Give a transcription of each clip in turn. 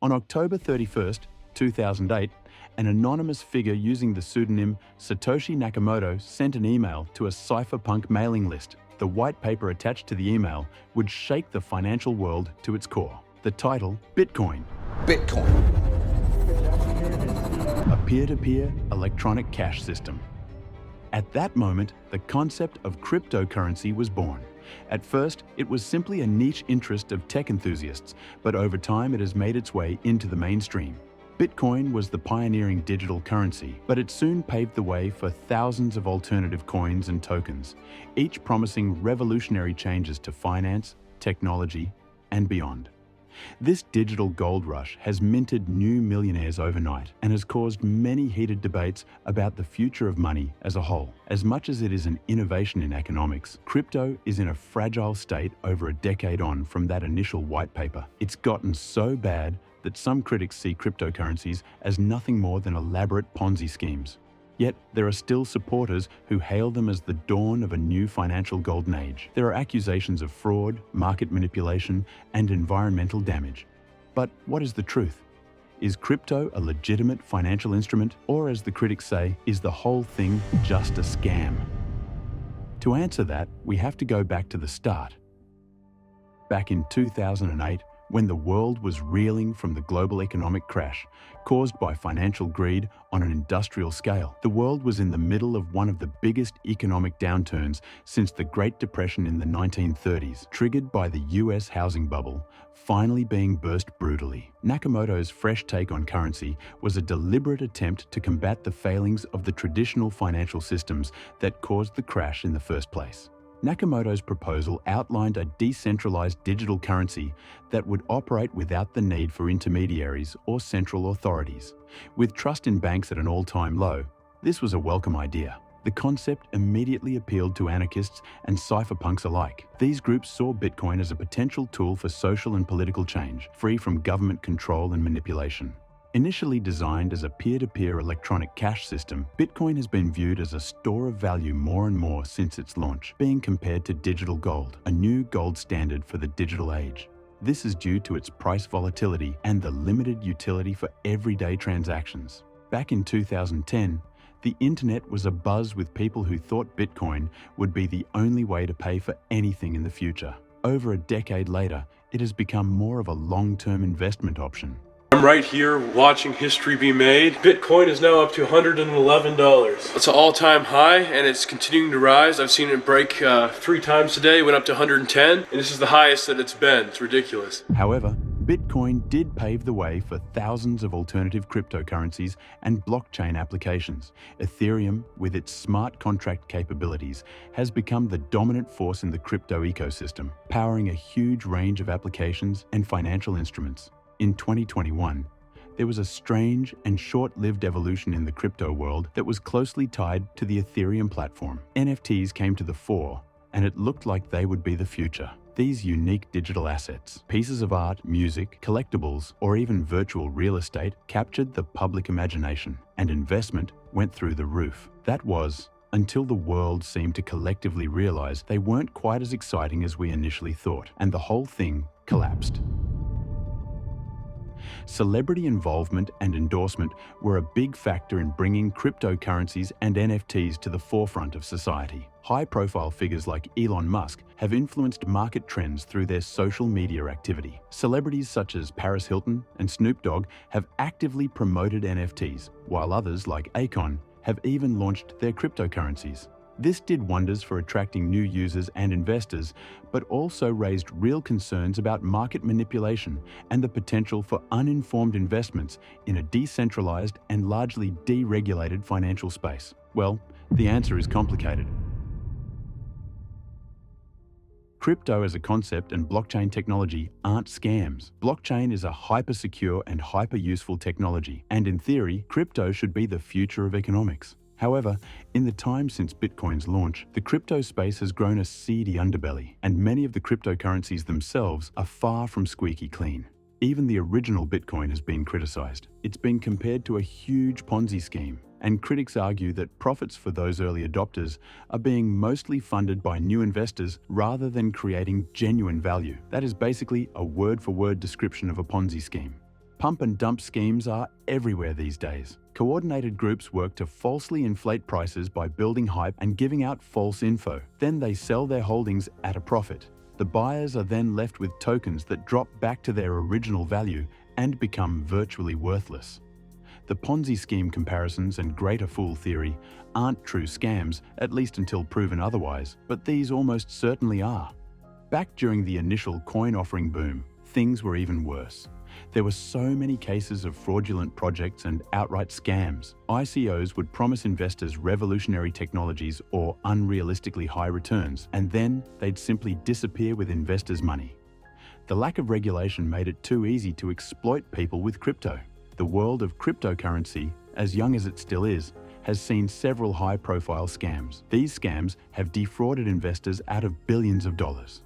On October 31st, 2008, an anonymous figure using the pseudonym Satoshi Nakamoto sent an email to a cypherpunk mailing list. The white paper attached to the email would shake the financial world to its core. The title, Bitcoin. Bitcoin. A peer-to-peer electronic cash system. At that moment, the concept of cryptocurrency was born. At first, it was simply a niche interest of tech enthusiasts, but over time it has made its way into the mainstream. Bitcoin was the pioneering digital currency, but it soon paved the way for thousands of alternative coins and tokens, each promising revolutionary changes to finance, technology, and beyond. This digital gold rush has minted new millionaires overnight and has caused many heated debates about the future of money as a whole. As much as it is an innovation in economics, crypto is in a fragile state over a decade on from that initial white paper. It's gotten so bad that some critics see cryptocurrencies as nothing more than elaborate Ponzi schemes. Yet, there are still supporters who hail them as the dawn of a new financial golden age. There are accusations of fraud, market manipulation, and environmental damage. But what is the truth? Is crypto a legitimate financial instrument, or as the critics say, is the whole thing just a scam? To answer that, we have to go back to the start. Back in 2008, when the world was reeling from the global economic crash caused by financial greed on an industrial scale. The world was in the middle of one of the biggest economic downturns since the Great Depression in the 1930s, triggered by the US housing bubble finally being burst brutally. Nakamoto's fresh take on currency was a deliberate attempt to combat the failings of the traditional financial systems that caused the crash in the first place. Nakamoto's proposal outlined a decentralized digital currency that would operate without the need for intermediaries or central authorities. With trust in banks at an all-time low, this was a welcome idea. The concept immediately appealed to anarchists and cypherpunks alike. These groups saw Bitcoin as a potential tool for social and political change, free from government control and manipulation. Initially designed as a peer-to-peer electronic cash system, Bitcoin has been viewed as a store of value more and more since its launch, being compared to digital gold, a new gold standard for the digital age. This is due to its price volatility and the limited utility for everyday transactions. Back in 2010, the internet was abuzz with people who thought Bitcoin would be the only way to pay for anything in the future. Over a decade later, it has become more of a long-term investment option. I'm right here watching history be made. Bitcoin is now up to $111. It's an all-time high and it's continuing to rise. I've seen it break 3 times today, went up to 110, and this is the highest that it's been. It's ridiculous. However, Bitcoin did pave the way for thousands of alternative cryptocurrencies and blockchain applications. Ethereum, with its smart contract capabilities, has become the dominant force in the crypto ecosystem, powering a huge range of applications and financial instruments. In 2021, there was a strange and short-lived evolution in the crypto world that was closely tied to the Ethereum platform. NFTs came to the fore, and it looked like they would be the future. These unique digital assets, pieces of art, music, collectibles, or even virtual real estate, captured the public imagination, and investment went through the roof. That was until the world seemed to collectively realize they weren't quite as exciting as we initially thought, and the whole thing collapsed. Celebrity involvement and endorsement were a big factor in bringing cryptocurrencies and NFTs to the forefront of society. High-profile figures like Elon Musk have influenced market trends through their social media activity. Celebrities such as Paris Hilton and Snoop Dogg have actively promoted NFTs, while others like Akon have even launched their cryptocurrencies. This did wonders for attracting new users and investors, but also raised real concerns about market manipulation and the potential for uninformed investments in a decentralized and largely deregulated financial space. Well, the answer is complicated. Crypto as a concept and blockchain technology aren't scams. Blockchain is a hyper-secure and hyper-useful technology, and in theory, crypto should be the future of economics. However, in the time since Bitcoin's launch, the crypto space has grown a seedy underbelly, and many of the cryptocurrencies themselves are far from squeaky clean. Even the original Bitcoin has been criticized. It's been compared to a huge Ponzi scheme, and critics argue that profits for those early adopters are being mostly funded by new investors rather than creating genuine value. That is basically a word-for-word description of a Ponzi scheme. Pump and dump schemes are everywhere these days. Coordinated groups work to falsely inflate prices by building hype and giving out false info. Then they sell their holdings at a profit. The buyers are then left with tokens that drop back to their original value and become virtually worthless. The Ponzi scheme comparisons and greater fool theory aren't true scams, at least until proven otherwise, but these almost certainly are. Back during the initial coin offering boom, things were even worse. There were so many cases of fraudulent projects and outright scams. ICOs would promise investors revolutionary technologies or unrealistically high returns, and then they'd simply disappear with investors' money. The lack of regulation made it too easy to exploit people with crypto. The world of cryptocurrency, as young as it still is, has seen several high-profile scams. These scams have defrauded investors out of billions of dollars.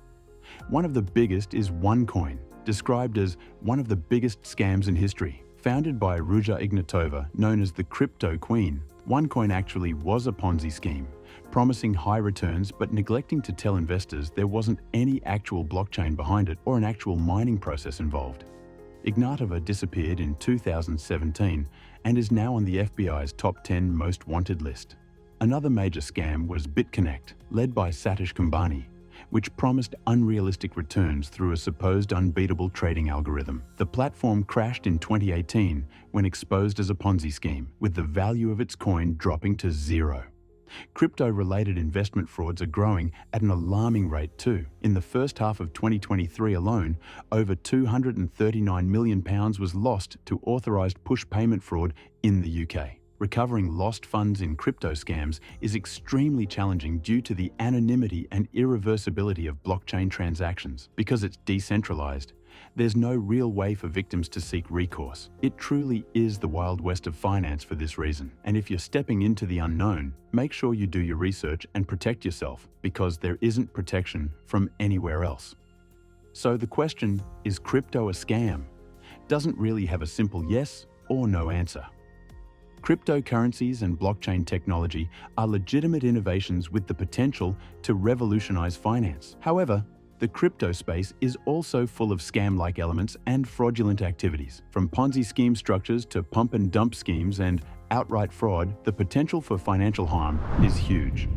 One of the biggest is OneCoin, described as one of the biggest scams in history. Founded by Ruja Ignatova, known as the Crypto Queen, OneCoin actually was a Ponzi scheme, promising high returns but neglecting to tell investors there wasn't any actual blockchain behind it or an actual mining process involved. Ignatova disappeared in 2017 and is now on the FBI's top 10 most wanted list. Another major scam was BitConnect, led by Satish Kumbani, which promised unrealistic returns through a supposed unbeatable trading algorithm. The platform crashed in 2018 when exposed as a Ponzi scheme, with the value of its coin dropping to zero. Crypto-related investment frauds are growing at an alarming rate too. In the first half of 2023 alone, over £239 million was lost to authorised push payment fraud in the UK. Recovering lost funds in crypto scams is extremely challenging due to the anonymity and irreversibility of blockchain transactions. Because it's decentralized, there's no real way for victims to seek recourse. It truly is the Wild West of finance for this reason. And if you're stepping into the unknown, make sure you do your research and protect yourself, because there isn't protection from anywhere else. So the question, is crypto a scam? Doesn't really have a simple yes or no answer. Cryptocurrencies and blockchain technology are legitimate innovations with the potential to revolutionize finance. However, the crypto space is also full of scam-like elements and fraudulent activities. From Ponzi scheme structures to pump and dump schemes and outright fraud, the potential for financial harm is huge.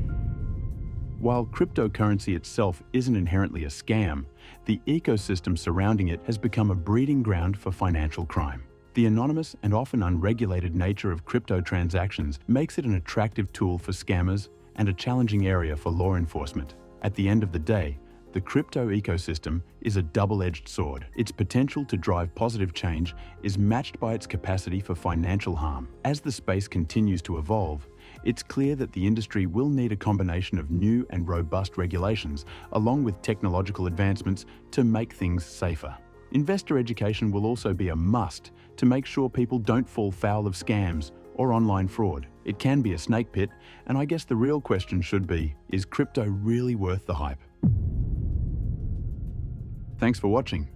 While cryptocurrency itself isn't inherently a scam, the ecosystem surrounding it has become a breeding ground for financial crime. The anonymous and often unregulated nature of crypto transactions makes it an attractive tool for scammers and a challenging area for law enforcement. At the end of the day, the crypto ecosystem is a double-edged sword. Its potential to drive positive change is matched by its capacity for financial harm. As the space continues to evolve, it's clear that the industry will need a combination of new and robust regulations, along with technological advancements to make things safer. Investor education will also be a must to make sure people don't fall foul of scams or online fraud. It can be a snake pit, and I guess the real question should be, is crypto really worth the hype? Thanks for watching.